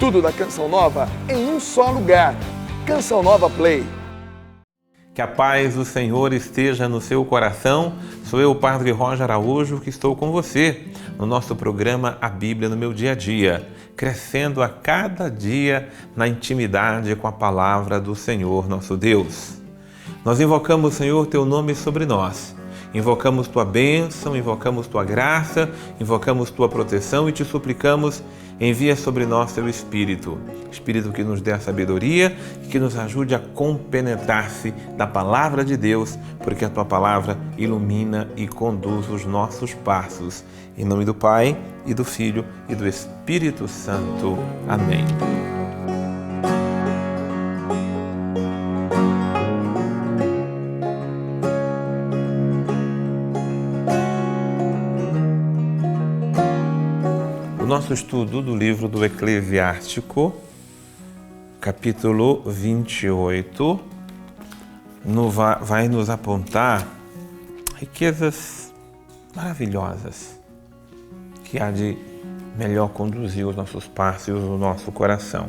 Tudo da Canção Nova em um só lugar. Canção Nova Play. Que a paz do Senhor esteja no seu coração. Sou eu, o Padre Roger Araújo, que estou com você no nosso programa A Bíblia no Meu Dia a Dia, crescendo a cada dia na intimidade com a palavra do Senhor, nosso Deus. Nós invocamos, Senhor, Teu nome sobre nós. Invocamos Tua bênção, invocamos Tua graça, invocamos Tua proteção e Te suplicamos, envia sobre nós Teu Espírito. Espírito que nos dê a sabedoria e que nos ajude a compenetrar-se da Palavra de Deus, porque a Tua Palavra ilumina e conduz os nossos passos. Em nome do Pai, e do Filho, e do Espírito Santo. Amém. Nosso estudo do livro do Eclesiástico, capítulo 28, vai nos apontar riquezas maravilhosas que há de melhor conduzir os nossos passos e o nosso coração.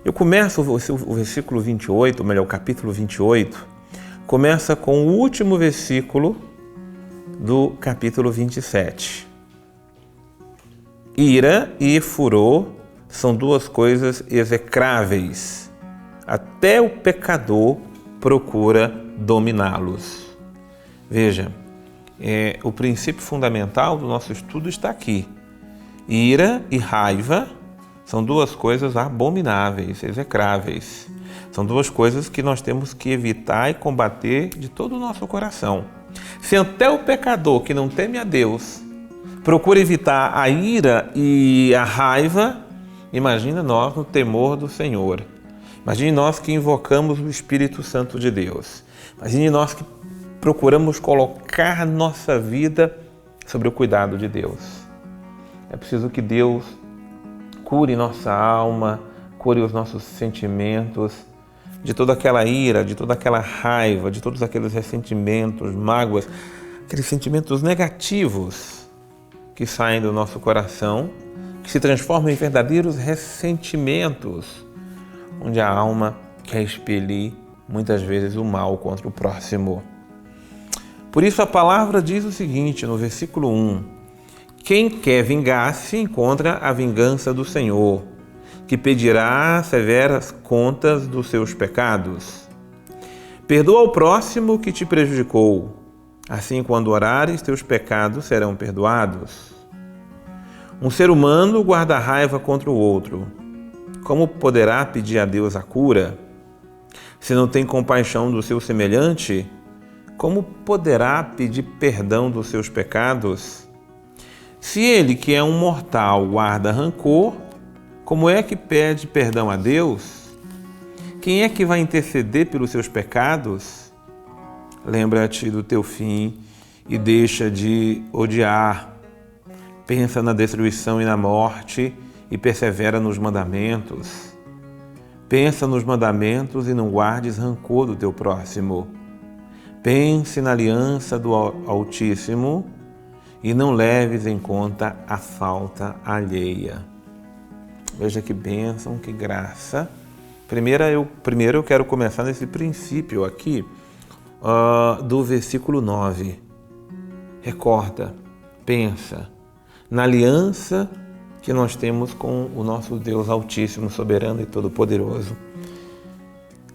Eu começo o versículo 28, ou melhor, o capítulo 28, começa com o último versículo do capítulo 27. Ira e furor são duas coisas execráveis. Até o pecador procura dominá-los. Veja, o princípio fundamental do nosso estudo está aqui. Ira e raiva são duas coisas abomináveis, execráveis. São duas coisas que nós temos que evitar e combater de todo o nosso coração. Se até o pecador que não teme a Deus procura evitar a ira e a raiva, imagina nós no temor do Senhor. Imagine nós que invocamos o Espírito Santo de Deus. Imagine nós que procuramos colocar nossa vida sobre o cuidado de Deus. É preciso que Deus cure nossa alma, cure os nossos sentimentos, de toda aquela ira, de toda aquela raiva, de todos aqueles ressentimentos, mágoas, aqueles sentimentos negativos que saem do nosso coração, que se transformam em verdadeiros ressentimentos, onde a alma quer expelir muitas vezes o mal contra o próximo. Por isso a palavra diz o seguinte, no versículo 1, quem quer vingar-se encontra a vingança do Senhor, que pedirá severas contas dos seus pecados. Perdoa ao próximo que te prejudicou. Assim, quando orares, teus pecados serão perdoados. Um ser humano guarda raiva contra o outro. Como poderá pedir a Deus a cura? Se não tem compaixão do seu semelhante, como poderá pedir perdão dos seus pecados? Se ele, que é um mortal, guarda rancor, como é que pede perdão a Deus? Quem é que vai interceder pelos seus pecados? Lembra-te do teu fim e deixa de odiar. Pensa na destruição e na morte e persevera nos mandamentos. Pensa nos mandamentos e não guardes rancor do teu próximo. Pense na aliança do Altíssimo e não leves em conta a falta alheia. Veja que bênção, que graça. Primeiro eu quero começar nesse princípio aqui, do versículo 9. Recorda, pensa na aliança que nós temos com o nosso Deus Altíssimo, Soberano e Todo-Poderoso.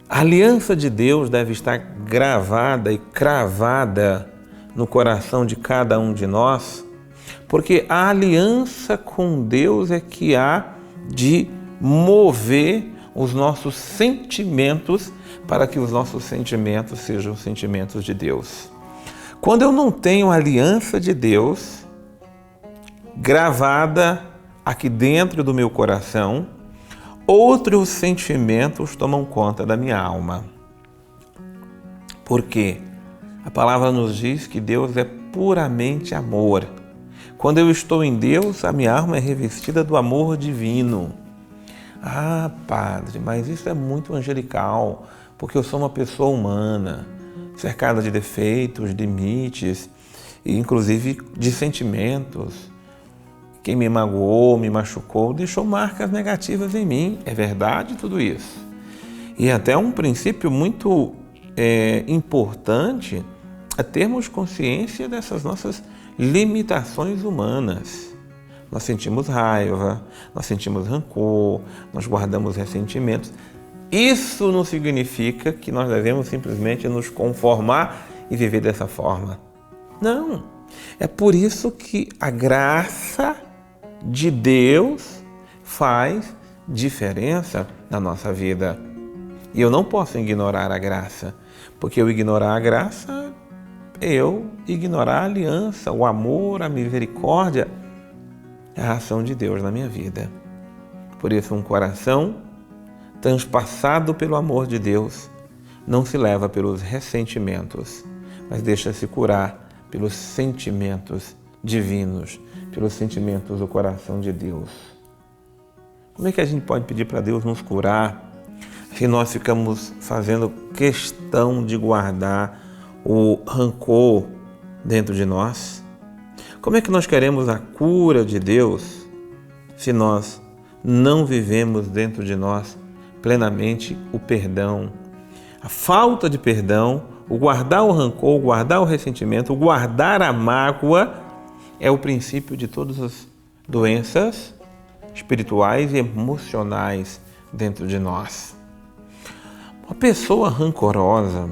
A aliança de Deus deve estar gravada e cravada no coração de cada um de nós, porque a aliança com Deus é que há de mover os nossos sentimentos para que os nossos sentimentos sejam sentimentos de Deus. Quando eu não tenho a aliança de Deus gravada aqui dentro do meu coração, outros sentimentos tomam conta da minha alma. Por quê? A palavra nos diz que Deus é puramente amor. Quando eu estou em Deus, a minha alma é revestida do amor divino. Ah, Padre, mas isso é muito angelical, porque eu sou uma pessoa humana, cercada de defeitos, limites, e inclusive de sentimentos. quem me magoou, me machucou, deixou marcas negativas em mim. É verdade tudo isso. E até um princípio muito importante é termos consciência dessas nossas limitações humanas. Nós sentimos raiva, nós sentimos rancor, nós guardamos ressentimentos. Isso não significa que nós devemos simplesmente nos conformar e viver dessa forma. Não. É por isso que a graça de Deus faz diferença na nossa vida. E eu não posso ignorar a graça, porque eu ignorar a graça, eu ignorar a aliança, o amor, a misericórdia, a ação de Deus na minha vida. Por isso, um coração transpassado pelo amor de Deus não se leva pelos ressentimentos, mas deixa-se curar pelos sentimentos divinos, pelos sentimentos do coração de Deus. Como é que a gente pode pedir para Deus nos curar se nós ficamos fazendo questão de guardar o rancor dentro de nós? Como é que nós queremos a cura de Deus se nós não vivemos dentro de nós plenamente o perdão? A falta de perdão, o guardar o rancor, o guardar o ressentimento, o guardar a mágoa é o princípio de todas as doenças espirituais e emocionais dentro de nós. Uma pessoa rancorosa,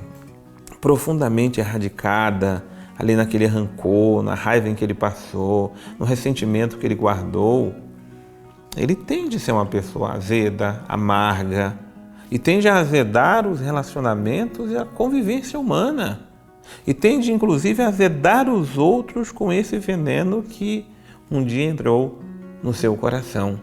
profundamente erradicada, ali naquele rancor, na raiva em que ele passou, no ressentimento que ele guardou, ele tende a ser uma pessoa azeda, amarga, e tende a azedar os relacionamentos e a convivência humana. E tende, inclusive, a azedar os outros com esse veneno que um dia entrou no seu coração.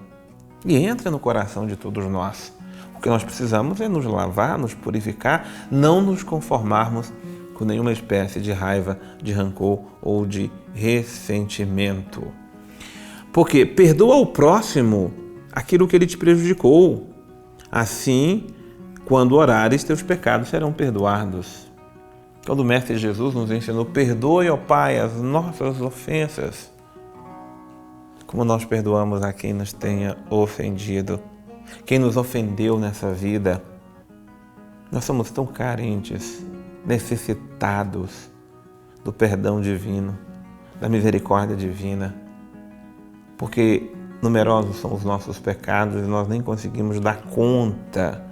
E entra no coração de todos nós. O que nós precisamos é nos lavar, nos purificar, não nos conformarmos com nenhuma espécie de raiva, de rancor ou de ressentimento. Porque perdoa ao próximo aquilo que ele te prejudicou. Assim, quando orares, teus pecados serão perdoados. Quando o Mestre Jesus nos ensinou, perdoe, ó Pai, as nossas ofensas, como nós perdoamos a quem nos tenha ofendido, quem nos ofendeu nessa vida. Nós somos tão carentes, necessitados do perdão divino, da misericórdia divina, porque numerosos são os nossos pecados e nós nem conseguimos dar conta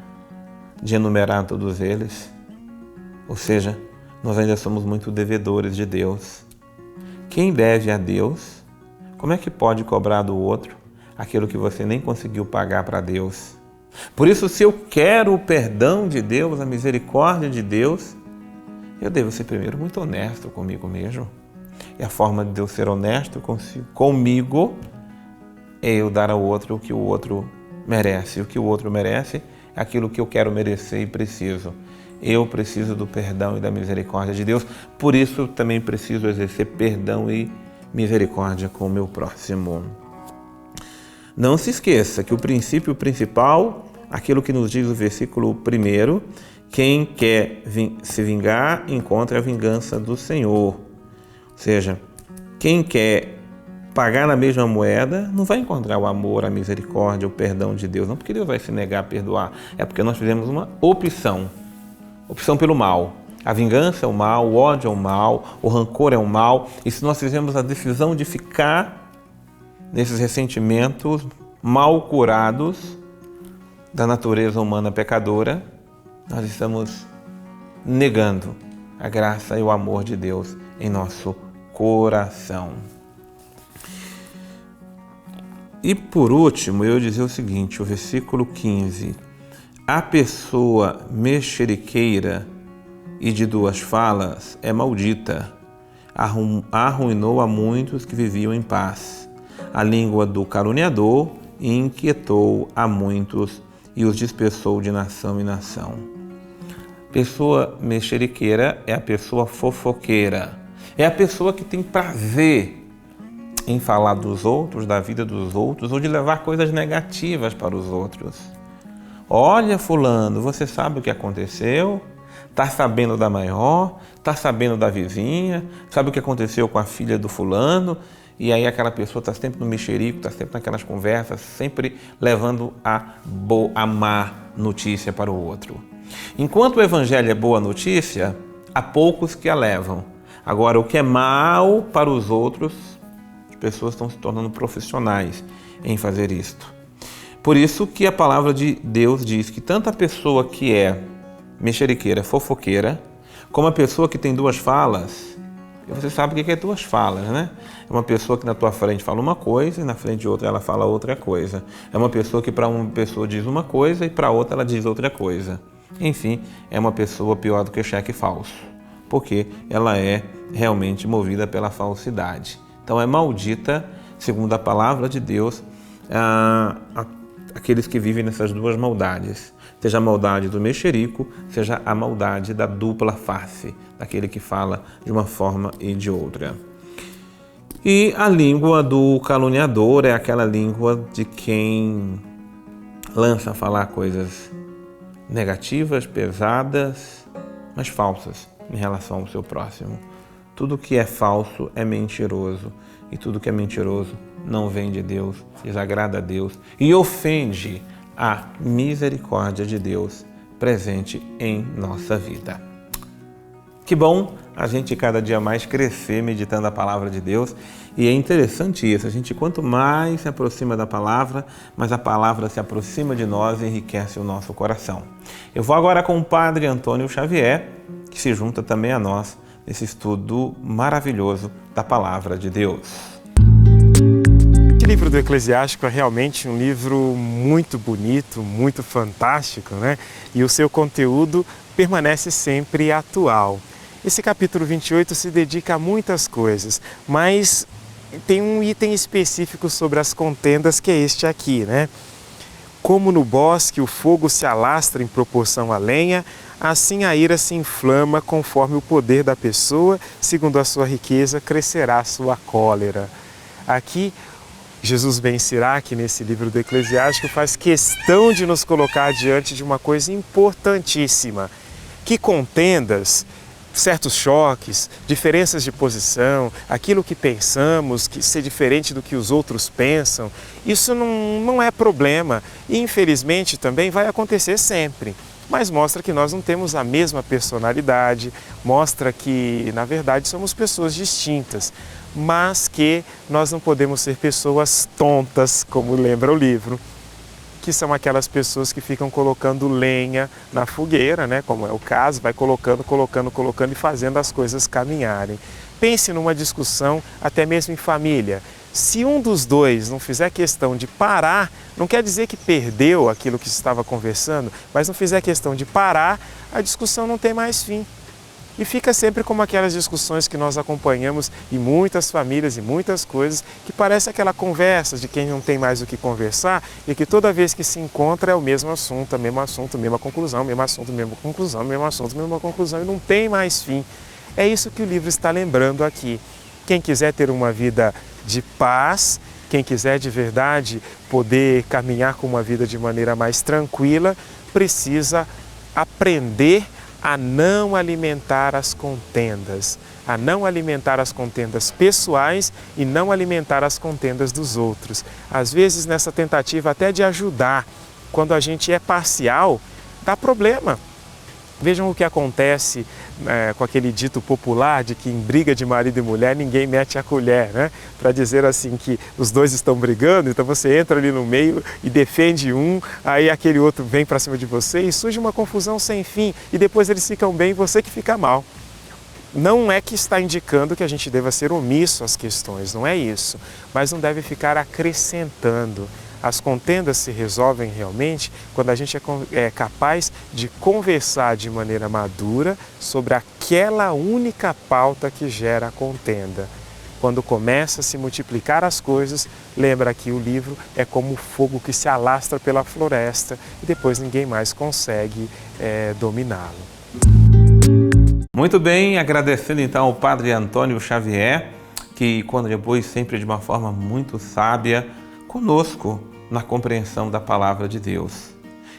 de enumerar todos eles. Ou seja, nós ainda somos muito devedores de Deus. Quem deve a Deus, como é que pode cobrar do outro aquilo que você nem conseguiu pagar para Deus? Por isso, se eu quero o perdão de Deus, a misericórdia de Deus, eu devo ser primeiro muito honesto comigo mesmo. E a forma de Deus ser honesto comigo é eu dar ao outro o que o outro merece. O que o outro merece é aquilo que eu quero merecer e preciso. Eu preciso do perdão e da misericórdia de Deus, por isso eu também preciso exercer perdão e misericórdia com o meu próximo. Não se esqueça que o princípio principal, aquilo que nos diz o versículo 1, quem quer se vingar, encontra a vingança do Senhor. Ou seja, quem quer pagar na mesma moeda, não vai encontrar o amor, a misericórdia, o perdão de Deus. Não porque Deus vai se negar a perdoar, é porque nós fizemos uma opção pelo mal. A vingança é o mal, o ódio é o mal, o rancor é o mal. E se nós fizermos a decisão de ficar nesses ressentimentos mal curados da natureza humana pecadora, nós estamos negando a graça e o amor de Deus em nosso coração. E por último, eu dizer o seguinte, o versículo 15. A pessoa mexeriqueira e de duas falas é maldita. Arruinou a muitos que viviam em paz. A língua do caluniador inquietou a muitos e os dispersou de nação em nação. Pessoa mexeriqueira é a pessoa fofoqueira. É a pessoa que tem prazer em falar dos outros, da vida dos outros, ou de levar coisas negativas para os outros. Olha, fulano, você sabe o que aconteceu? Está sabendo da maior? Está sabendo da vizinha? Sabe o que aconteceu com a filha do fulano? E aí aquela pessoa está sempre no mexerico, está sempre naquelas conversas, sempre levando a má notícia para o outro. Enquanto o evangelho é boa notícia, há poucos que a levam. Agora, o que é mal para os outros, as pessoas estão se tornando profissionais em fazer isto. Por isso que a palavra de Deus diz que tanto a pessoa que é mexeriqueira, fofoqueira, como a pessoa que tem duas falas. E você sabe o que é duas falas, né? É uma pessoa que na tua frente fala uma coisa e na frente de outra ela fala outra coisa. É uma pessoa que para uma pessoa diz uma coisa e para outra ela diz outra coisa. Enfim, é uma pessoa pior do que cheque falso, porque ela é realmente movida pela falsidade. Então é maldita, segundo a palavra de Deus, aqueles que vivem nessas duas maldades. Seja a maldade do mexerico, seja a maldade da dupla face, daquele que fala de uma forma e de outra. E a língua do caluniador é aquela língua de quem lança a falar coisas negativas, pesadas, mas falsas em relação ao seu próximo. Tudo que é falso é mentiroso, e tudo que é mentiroso não vem de Deus, desagrada a Deus e ofende a misericórdia de Deus presente em nossa vida. Que bom a gente cada dia mais crescer meditando a palavra de Deus, e é interessante isso, a gente quanto mais se aproxima da palavra, mais a palavra se aproxima de nós e enriquece o nosso coração. Eu vou agora com o Padre Antônio Xavier, que se junta também a nós nesse estudo maravilhoso da palavra de Deus. O livro do Eclesiástico é realmente um livro muito bonito, muito fantástico, né? E o seu conteúdo permanece sempre atual. Esse capítulo 28 se dedica a muitas coisas, mas tem um item específico sobre as contendas, que é este aqui, né? Como no bosque o fogo se alastra em proporção à lenha, assim a ira se inflama conforme o poder da pessoa, segundo a sua riqueza crescerá a sua cólera. Aqui Jesus ben Sirac, nesse livro do Eclesiástico, faz questão de nos colocar diante de uma coisa importantíssima, que contendas, certos choques, diferenças de posição, aquilo que pensamos, que ser diferente do que os outros pensam, isso não é problema e infelizmente também vai acontecer sempre. Mas mostra que nós não temos a mesma personalidade, mostra que, na verdade, somos pessoas distintas, mas que nós não podemos ser pessoas tontas, como lembra o livro, que são aquelas pessoas que ficam colocando lenha na fogueira, né? Como é o caso, vai colocando e fazendo as coisas caminharem. Pense numa discussão, até mesmo em família. Se um dos dois não fizer questão de parar, não quer dizer que perdeu aquilo que se estava conversando, mas não fizer questão de parar, a discussão não tem mais fim. E fica sempre como aquelas discussões que nós acompanhamos em muitas famílias e muitas coisas, que parece aquela conversa de quem não tem mais o que conversar e que toda vez que se encontra é o mesmo assunto, mesma conclusão, mesmo assunto, mesma conclusão, mesmo assunto, mesma conclusão e não tem mais fim. É isso que o livro está lembrando aqui. Quem quiser ter uma vida de paz, quem quiser de verdade poder caminhar com uma vida de maneira mais tranquila, precisa aprender a não alimentar as contendas, a não alimentar as contendas pessoais e não alimentar as contendas dos outros. Às vezes, nessa tentativa até de ajudar, quando a gente é parcial, dá problema. Vejam o que acontece com aquele dito popular de que em briga de marido e mulher ninguém mete a colher, né? Para dizer assim que os dois estão brigando, então você entra ali no meio e defende um, aí aquele outro vem para cima de você e surge uma confusão sem fim e depois eles ficam bem e você que fica mal. Não é que está indicando que a gente deva ser omisso às questões, não é isso, mas não deve ficar acrescentando. As contendas se resolvem realmente quando a gente é capaz de conversar de maneira madura sobre aquela única pauta que gera a contenda. Quando começa a se multiplicar as coisas, lembra que o livro é como o fogo que se alastra pela floresta e depois ninguém mais consegue dominá-lo. Muito bem, agradecendo então ao Padre Antônio Xavier, que contribui sempre de uma forma muito sábia conosco na compreensão da palavra de Deus.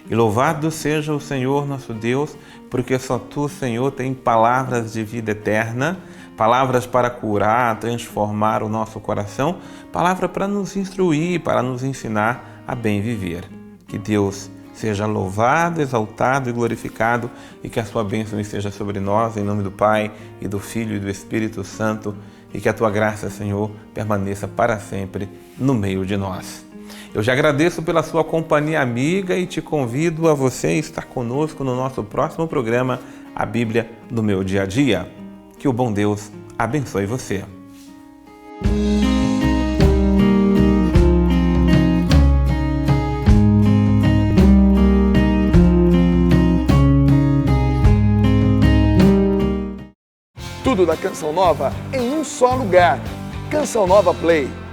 E louvado seja o Senhor nosso Deus, porque só Tu, Senhor, tem palavras de vida eterna palavras para curar, transformar o nosso coração, palavra para nos instruir, para nos ensinar a bem viver. Que Deus seja louvado, exaltado e glorificado e que a sua bênção esteja sobre nós, em nome do Pai e do Filho e do Espírito Santo, e que a tua graça, Senhor, permaneça para sempre no meio de nós. Eu já agradeço pela sua companhia amiga e te convido a você estar conosco no nosso próximo programa, A Bíblia no Meu Dia a Dia. Que o bom Deus abençoe você. Tudo da Canção Nova em um só lugar. Canção Nova Play.